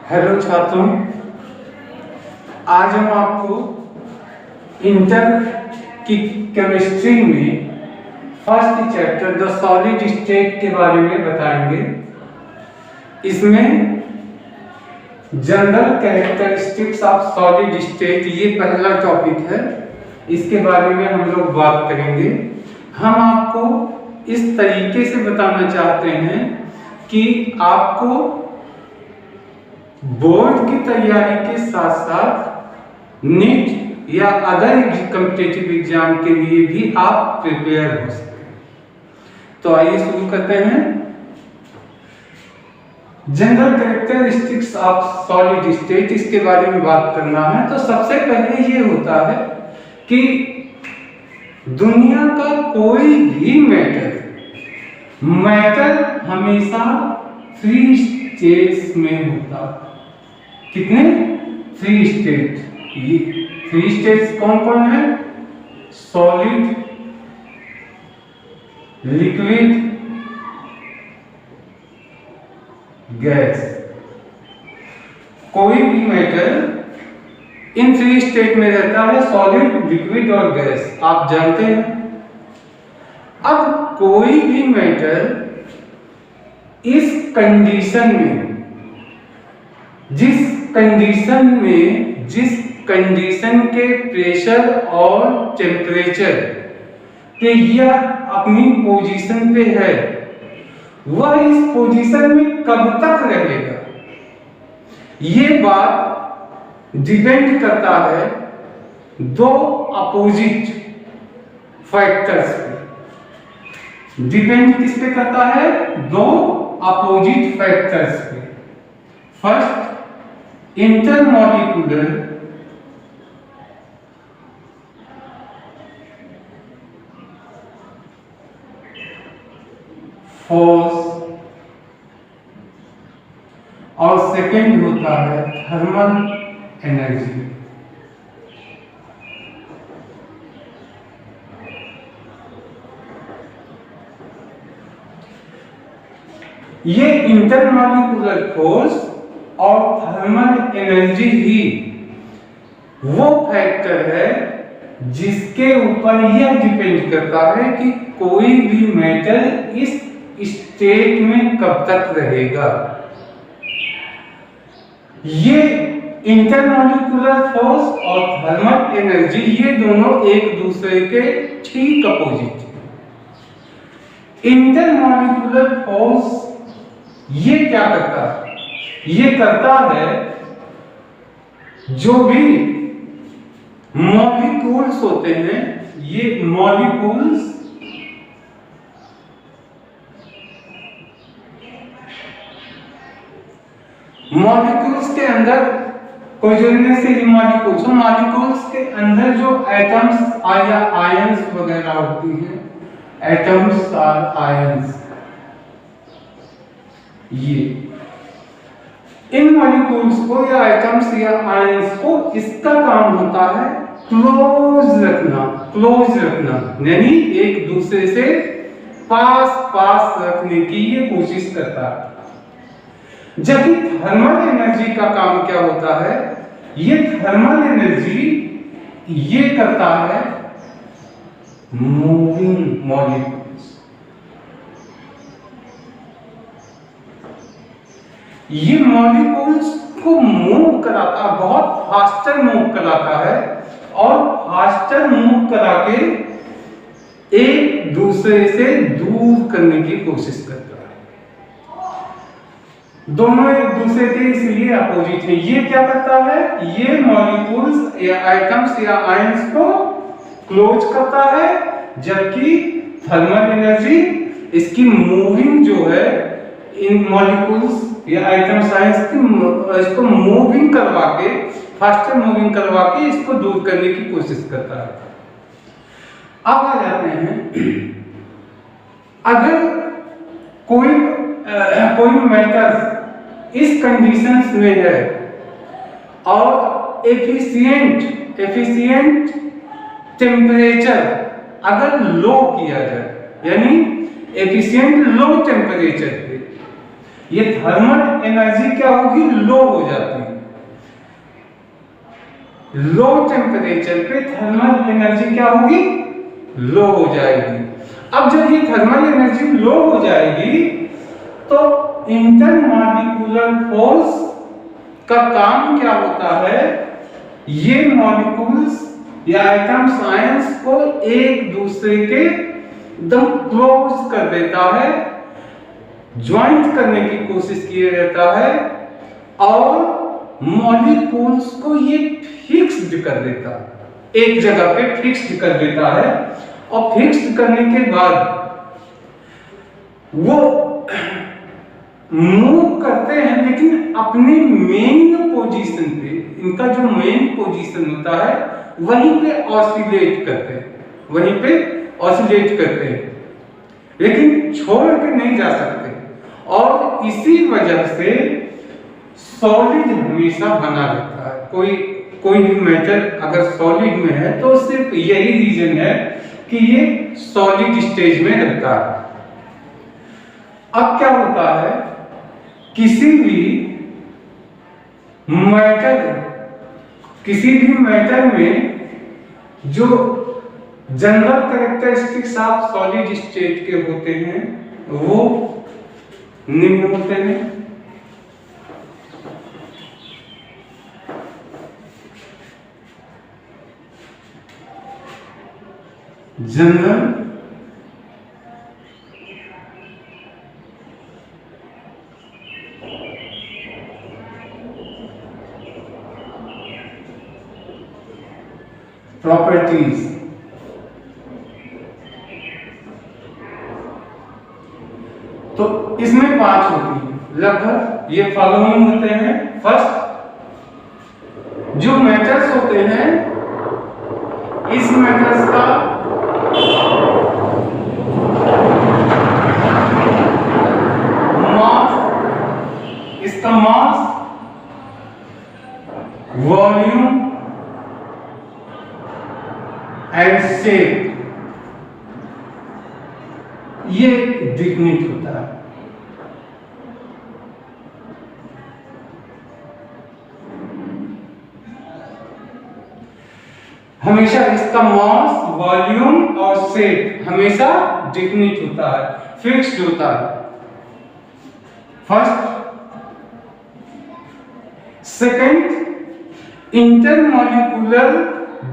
Hello छात्रों, आज हम आपको इंटर की केमिस्ट्री में first chapter the solid state के बारे में बताएंगे। इसमें general characteristics of solid state ये पहला टॉपिक है। इसके बारे में हम लोग बात करेंगे। हम आपको इस तरीके से बताना चाहते हैं कि आपको बोर्ड की तैयारी के साथ साथ नीट या अदर कॉम्पिटिटिव एग्जाम के लिए भी आप प्रिपेयर हो सकें। तो आइए शुरू करते हैं। General characteristics of solid state, इसके बारे में बात करना है। तो सबसे पहले ये होता है कि दुनिया का कोई भी मैटर हमेशा 3 स्टेट्स में होता है। कितने? 3 स्टेट। ये 3 स्टेट्स कौन कौन है? Solid, liquid, gas. कोई भी मैटर इन 3 स्टेट में रहता है, सॉलिड, लिक्विड और गैस। आप जानते हैं। अब कोई भी मैटर इस कंडीशन में, जिस कंडीशन के प्रेशर और टेम्परेचर पे यह अपनी पोजीशन पे है, वह इस पोजीशन में कब तक रहेगा, ये बात डिपेंड करता है 2 अपोजिट फैक्टर्स पे। डिपेंड किस पे करता है? 2 अपोजिट फैक्टर्स पे। फर्स्ट, इंटरमॉलिक्यूलर फोर्स और सेकंड होता है थर्मल एनर्जी। ये इंटरमॉलिक्यूलर फोर्स और थर्मल एनर्जी ही वो फैक्टर है जिसके ऊपर यह डिपेंड करता है कि कोई भी मैटर इस स्टेट में कब तक रहेगा। ये इंटरमॉलिक्यूलर फोर्स और थर्मल एनर्जी, ये दोनों एक दूसरे के ठीक अपोजिट है। इंटरमॉलिक्यूलर फोर्स ये क्या करता है? ये करता है जो भी मॉलिक्यूल्स होते हैं, ये मॉलिक्यूल्स के अंदर कोई जोड़ने से मॉलिक्यूल्स के अंदर जो एटम्स या आयंस वगैरह होती हैं, एटम्स और आयंस, ये इन मॉलिक्यूल्स को या एटम्स या आयंस को, इसका काम होता है क्लोज रखना, यानी एक दूसरे से पास रखने की ये कोशिश करता है। जबकि थर्मल एनर्जी का काम क्या होता है? ये थर्मल एनर्जी ये करता है मूविंग मॉलिक्यूल्स। ये मॉलिक्यूल्स को मूव कराता, बहुत फास्टर मूव कराता है और फास्टर मूव करा के एक दूसरे से दूर करने की कोशिश करता है। दोनों एक दूसरे के इसलिए अपोजिट है। ये क्या करता है? ये मॉलिक्यूल्स या एटम्स या आयंस को क्लोज करता है, जबकि थर्मल एनर्जी इसकी मूविंग जो है, इन मॉलिक्यूल्स या आइटम्स आयंस की इसको मूविंग करवा के, फास्टर मूविंग करवा के इसको दूर करने की कोशिश करता है। अब आ जाते हैं, अगर कोई मैटर इस कंडीशंस में है और एफिशिएंट टेम्परेचर अगर लो किया जाए, यानी एफिशिएंट लो टेम्परेचर पे ये थर्मल एनर्जी क्या होगी, लो हो जाती है। लो टेम्परेचर पे थर्मल एनर्जी क्या होगी, लो हो जाएगी। अब जब ये थर्मल एनर्जी लो हो जाएगी तो इंटरमॉलिक्यूलर फोर्स का काम क्या होता है, ये मॉलिक्यूल्स या एटम्स आयंस को एक दूसरे के एकदम क्लोज कर देता है, ज्वाइंट करने की कोशिश किया जाता है और मॉलिक्यूल्स को ये फिक्स्ड कर देता है, एक जगह पे फिक्स्ड कर देता है। और फिक्स्ड करने के बाद वो मूव करते हैं, लेकिन अपने मेन पोजीशन पे, इनका जो मेन पोजीशन होता है वहीं पे ऑसिलेट करते हैं, वहीं पे ऑसिलेट करते हैं, लेकिन छोड़ के नहीं जा सकते। और इसी वजह से सॉलिड हमेशा बना रहता है। कोई भी मैटर अगर सॉलिड में है तो सिर्फ यही रीजन है कि ये सॉलिड स्टेज में रहता है। अब क्या होता है, किसी भी मैटर में जो general characteristics of solid state के होते हैं वो निम्न होते हैं। जनरल प्रॉपर्टीज, तो इसमें 5 होती है लगभग। ये फॉलोइंग होते हैं। फर्स्ट, जो मैटर्स होते हैं इस मैटर्स का मास, इसका मास, वॉल्यूम एंड शेप ये डिफिनिट होता है। हमेशा इसका मास, वॉल्यूम और शेप हमेशा डिफिनिट होता है, फिक्स्ड होता है। First. Second, intermolecular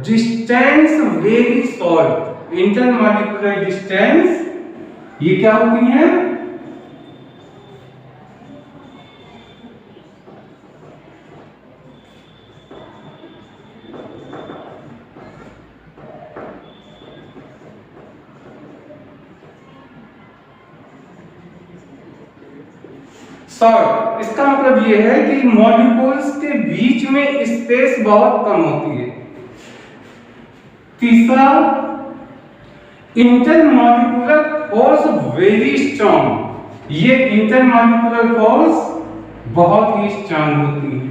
distance very short. Intermolecular distance ये क्या होती है, शॉर्ट। इसका मतलब ये है कि मॉलिक्यूल्स के बीच में स्पेस बहुत कम होती है। तीसरा, इंटरमॉलिक्यूलर फोर्स वेरी स्ट्रॉन्ग। ये इंटरमॉलिक्यूलर फोर्स बहुत ही स्ट्रॉन्ग होती है।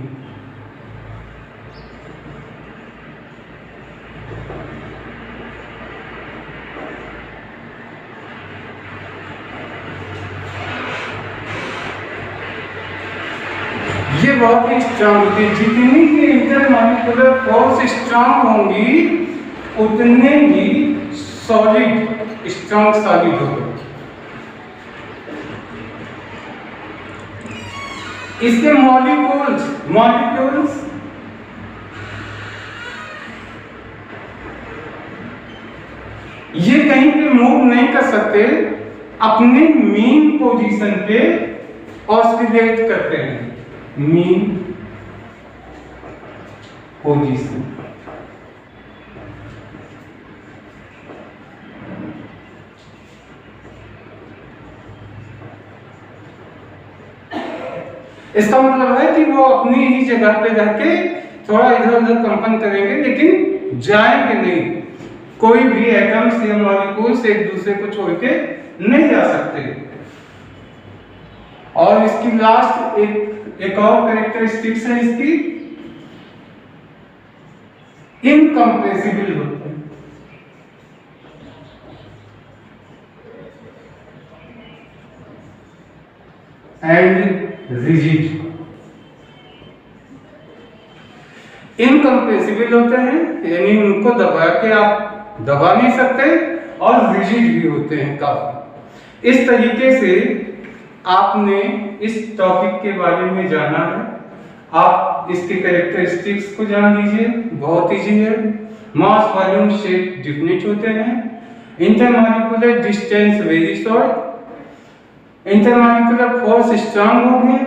ये बहुत ही स्ट्रॉन्ग होती है। जितनी ही इंटरमॉलिक्यूलर फोर्स स्ट्रॉन्ग होंगी उतने ही सॉलिड स्ट्रॉन्ग सॉलिड होगा। इसके मॉलिक्यूल्स ये कहीं पे मूव नहीं कर सकते, अपने मेन पोजीशन पे ऑसिलेट करते हैं। मेन पोजीशन, इसका मतलब है कि वो अपनी ही जगह पे रह के थोड़ा इधर उधर कंपन करेंगे, लेकिन जाएंगे नहीं। कोई भी एटम्स या मॉलिक्यूल्स एक दूसरे को छोड़ के नहीं जा सकते। और इसकी लास्ट एक और कैरेक्टरिस्टिक्स है इसकी, इनकम्प्रेसिबल होते हैं। And rigid. इनकम्प्रेसिबल होते हैं, यानी उनको दबा के आप दबा नहीं सकते, और रिजिड भी होते हैं काफी। इस तरीके से आपने इस टॉपिक के बारे में जाना है। आप इसके कैरेक्टरिस्टिक्स को जान लीजिए, बहुत इजी है। मास वॉल्यूम शेप डिफिनिट होते हैं। Intermolecular distance very short. Intermolecular force strong होंगे।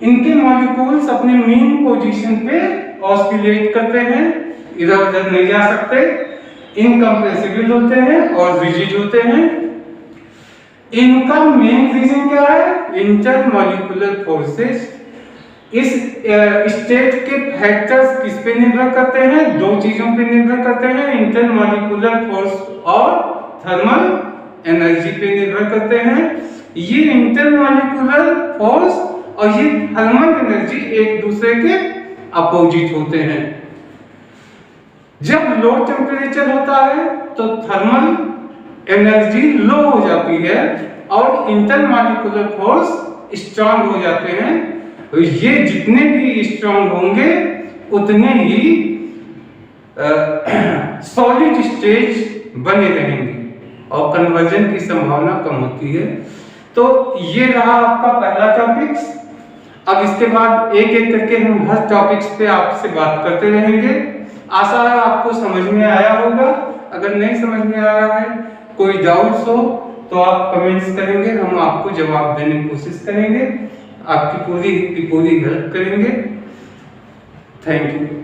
इनके मॉलिक्यूल्स अपने मीन पोजीशन पे ऑस्किलेट करते हैं, इधर उधर नहीं जा सकते। इनकम्प्रेसिबल होते हैं और रिजिड होते हैं। इनका मेन रीजन क्या है? Intermolecular forces. इस स्टेट के फैक्टर्स किस पे निर्भर करते हैं? दो चीजों पे निर्भर करते हैं, इंटरमॉलिक्यूलर फोर्स और थर्मल एनर्जी पे निर्भर करते हैं। ये इंटरमॉलिक्यूलर फोर्स और ये थर्मल एनर्जी एक दूसरे के अपोजिट होते हैं। जब लो टेम्परेचर होता है तो थर्मल एनर्जी लो हो जाती है और इंटरमॉलिक्यूलर फोर्स स्ट्रांग हो जाते हैं। तो ये जितने भी स्ट्रांग होंगे उतने ही सॉलिड स्टेज बने रहेंगे और कन्वर्जन की संभावना कम होती है। तो ये रहा आपका पहला टॉपिक्स। अब इसके बाद एक एक करके हम हर टॉपिक्स पे आपसे बात करते रहेंगे। आशा है आपको समझ में आया होगा। अगर नहीं समझ में आया है, कोई डाउट्स हो तो आप कमेंट्स करेंगे, हम आपको जवाब देने की कोशिश करेंगे, आपकी पूरी हेल्प करेंगे। Thank you.